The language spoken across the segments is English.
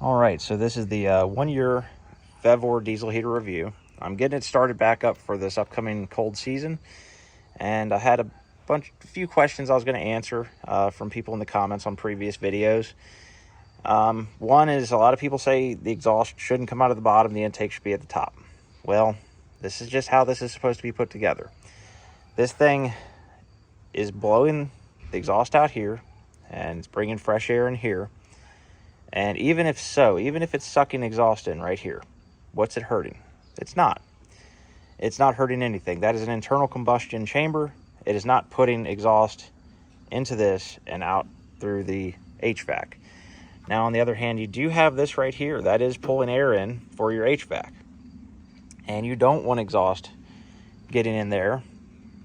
All right, so this is the 1-year Vevor diesel heater review. I'm getting it started back up for this upcoming cold season, and I had a few questions I was going to answer from people in the comments on previous videos. One is, a lot of people say the exhaust shouldn't come out of the bottom, the intake should be at the top. Well, this is just how this is supposed to be put together. This thing is blowing the exhaust out here, and it's bringing fresh air in here. And even if it's sucking exhaust in right here, what's it hurting? It's not. It's not hurting anything. That is an internal combustion chamber. It is not putting exhaust into this and out through the HVAC. Now, on the other hand, you do have this right here. That is pulling air in for your HVAC. And you don't want exhaust getting in there.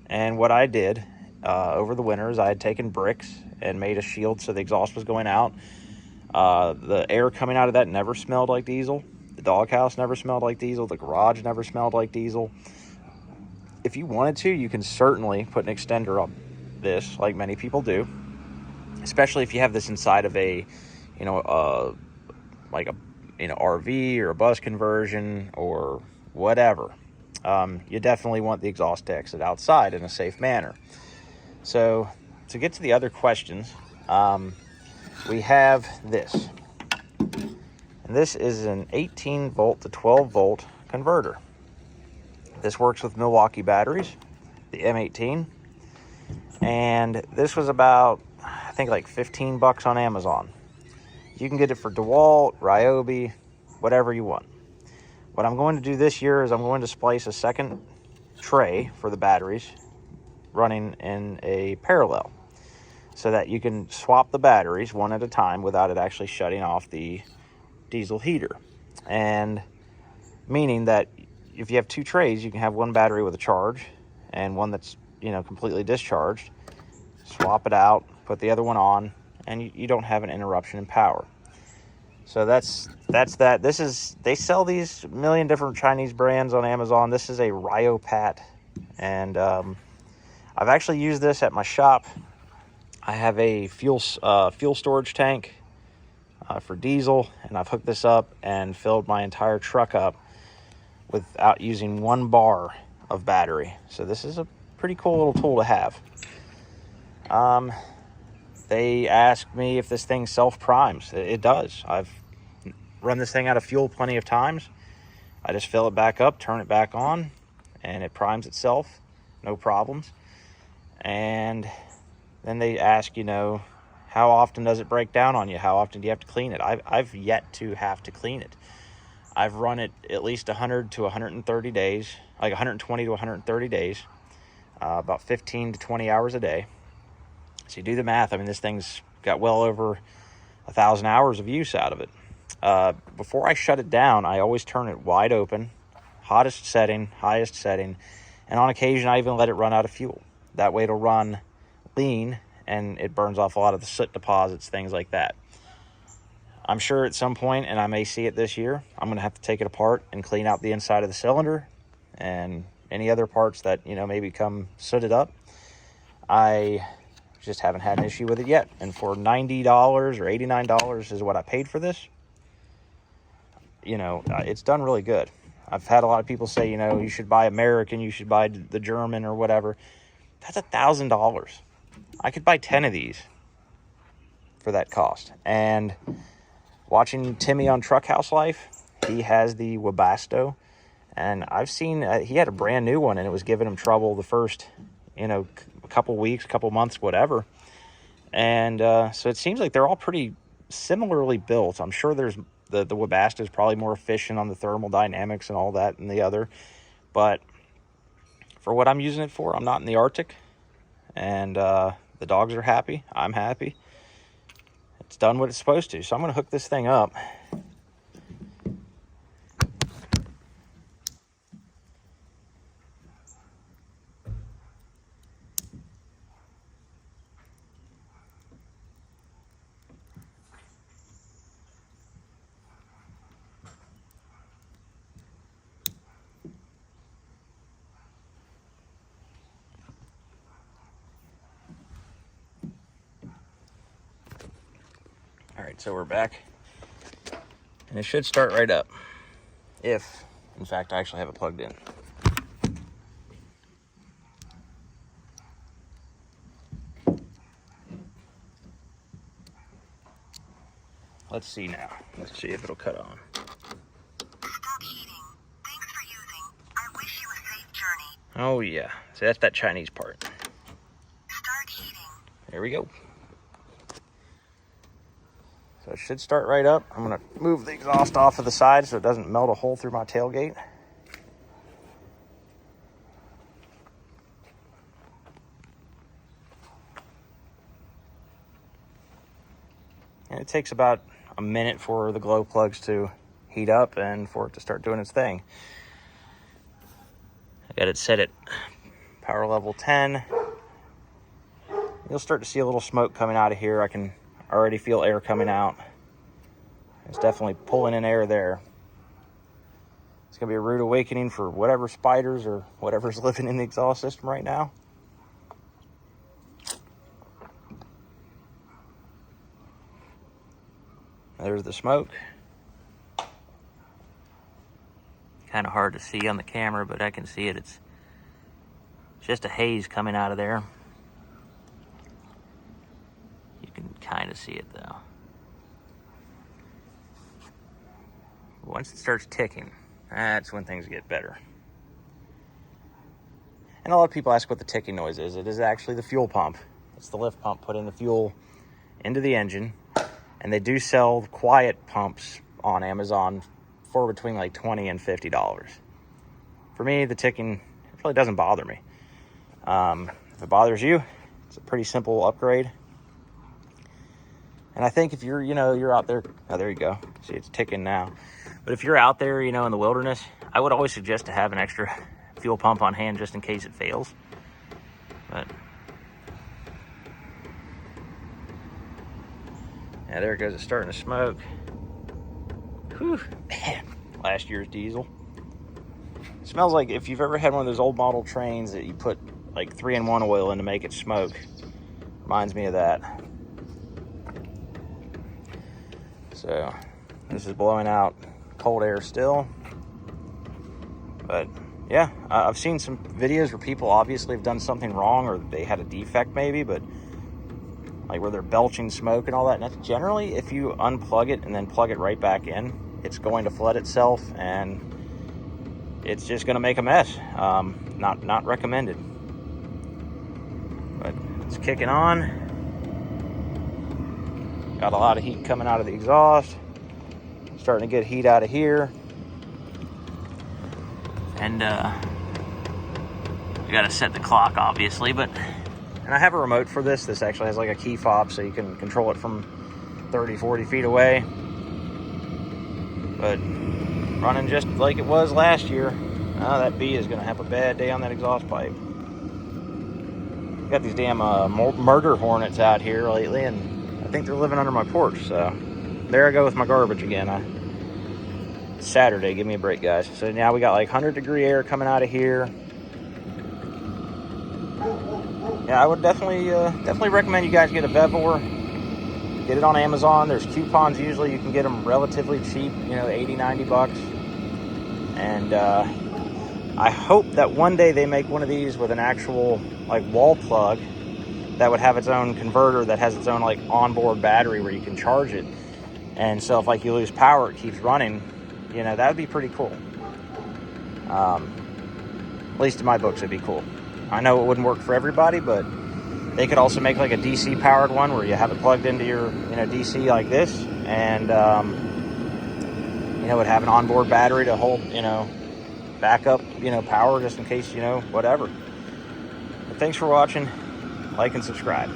And what I did over the winter is I had taken bricks and made a shield so the exhaust was going out. The air coming out of that never smelled like diesel. The doghouse never smelled like diesel. The garage never smelled like diesel. If you wanted to, you can certainly put an extender on this, like many people do, especially if you have this inside of a, RV or a bus conversion or whatever. You definitely want the exhaust to exit outside in a safe manner. So to get to the other questions, we have this. And this is an 18 volt to 12 volt converter. This works with Milwaukee batteries, the M18. And this was about, I think, like 15 bucks on Amazon. You can get it for DeWalt, Ryobi, whatever you want. What I'm going to do this year is I'm going to splice a second tray for the batteries running in a parallel, so that you can swap the batteries one at a time without it actually shutting off the diesel heater. And meaning that if you have two trays, you can have one battery with a charge and one that's, completely discharged. Swap it out, put the other one on, and you don't have an interruption in power. So that's that. They sell these a million different Chinese brands on Amazon. This is a Ryopat, and I've actually used this at my shop. I have a fuel storage tank for diesel, and I've hooked this up and filled my entire truck up without using 1 bar of battery. So this is a pretty cool little tool to have. They asked me if this thing self-primes. It does. I've run this thing out of fuel plenty of times. I just fill it back up, turn it back on, and it primes itself, no problems. And then they ask, how often does it break down on you? How often do you have to clean it? I've yet to have to clean it. I've run it at least 100 to 130 days, like 120 to 130 days, about 15 to 20 hours a day. So you do the math. I mean, this thing's got well over 1,000 hours of use out of it. Before I shut it down, I always turn it wide open, hottest setting, highest setting, and on occasion I even let it run out of fuel. That way it'll run lean and it burns off a lot of the soot deposits, things like that. I'm sure at some point, and I may see it this year, I'm going to have to take it apart and clean out the inside of the cylinder and any other parts that, may become sooted up. I just haven't had an issue with it yet. And for $90 or $89 is what I paid for this. It's done really good. I've had a lot of people say, you should buy American, you should buy the German or whatever. That's $1,000. I could buy 10 of these for that cost. And watching Timmy on Truck House Life, he has the Webasto, and I've seen he had a brand new one, and it was giving him trouble the first, a couple weeks, couple months, whatever. And so it seems like they're all pretty similarly built. I'm sure there's the Webasto is probably more efficient on the thermal dynamics and all that than the other, but for what I'm using it for, I'm not in the Arctic, and the dogs are happy. I'm happy. It's done what it's supposed to. So I'm going to hook this thing up. All right, so we're back. And it should start right up. If, in fact, I actually have it plugged in. Let's see now. Let's see if it'll cut on. Stop heating. Thanks for using. I wish you a safe journey. Oh yeah. See, that's that Chinese part. Start heating. There we go. So it should start right up. I'm going to move the exhaust off of the side so it doesn't melt a hole through my tailgate. And it takes about a minute for the glow plugs to heat up and for it to start doing its thing. I got it set at power level 10. You'll start to see a little smoke coming out of here. I can already feel air coming out. It's definitely pulling in air there. It's going to be a rude awakening for whatever spiders or whatever's living in the exhaust system right now. There's the smoke. Kind of hard to see on the camera, but I can see it. It's just a haze coming out of there. You can kind of see it though. Once it starts ticking, that's when things get better. And a lot of people ask what the ticking noise is. It is actually the fuel pump. It's the lift pump putting the fuel into the engine. And they do sell quiet pumps on Amazon for between like $20 and $50. For me, the ticking really doesn't bother me. If it bothers you, it's a pretty simple upgrade. And I think if you're out there, oh, there you go. See, it's ticking now. But if you're out there, in the wilderness, I would always suggest to have an extra fuel pump on hand just in case it fails. But yeah, there it goes. It's starting to smoke. Whew, man, last year's diesel. It smells like if you've ever had one of those old model trains that you put like 3-in-1 oil in to make it smoke. Reminds me of that. So this is blowing out cold air still. But yeah, I've seen some videos where people obviously have done something wrong or they had a defect maybe, but like where they're belching smoke and all that. And that's generally, if you unplug it and then plug it right back in, it's going to flood itself and it's just going to make a mess. Not recommended. But it's kicking on. Got a lot of heat coming out of the exhaust. Starting to get heat out of here. And we got to set the clock, obviously, but. And I have a remote for this. This actually has like a key fob so you can control it from 30, 40 feet away. But running just like it was last year. That bee is going to have a bad day on that exhaust pipe. Got these damn murder hornets out here lately, and I think they're living under my porch. So there I go with my garbage again. It's Saturday. Give me a break, guys. So now we got like 100-degree air coming out of here. Yeah, I would definitely recommend you guys get a Vevor. Get it on Amazon. There's coupons usually. You can get them relatively cheap, $80, $90. And I hope that one day they make one of these with an actual like wall plug that would have its own converter that has its own like onboard battery where you can charge it. And so if like you lose power, it keeps running. That would be pretty cool. At least in my books, it'd be cool. I know it wouldn't work for everybody, but they could also make like a DC powered one where you have it plugged into your, DC like this, and would have an onboard battery to hold, backup, power just in case, whatever. But thanks for watching. Like and subscribe.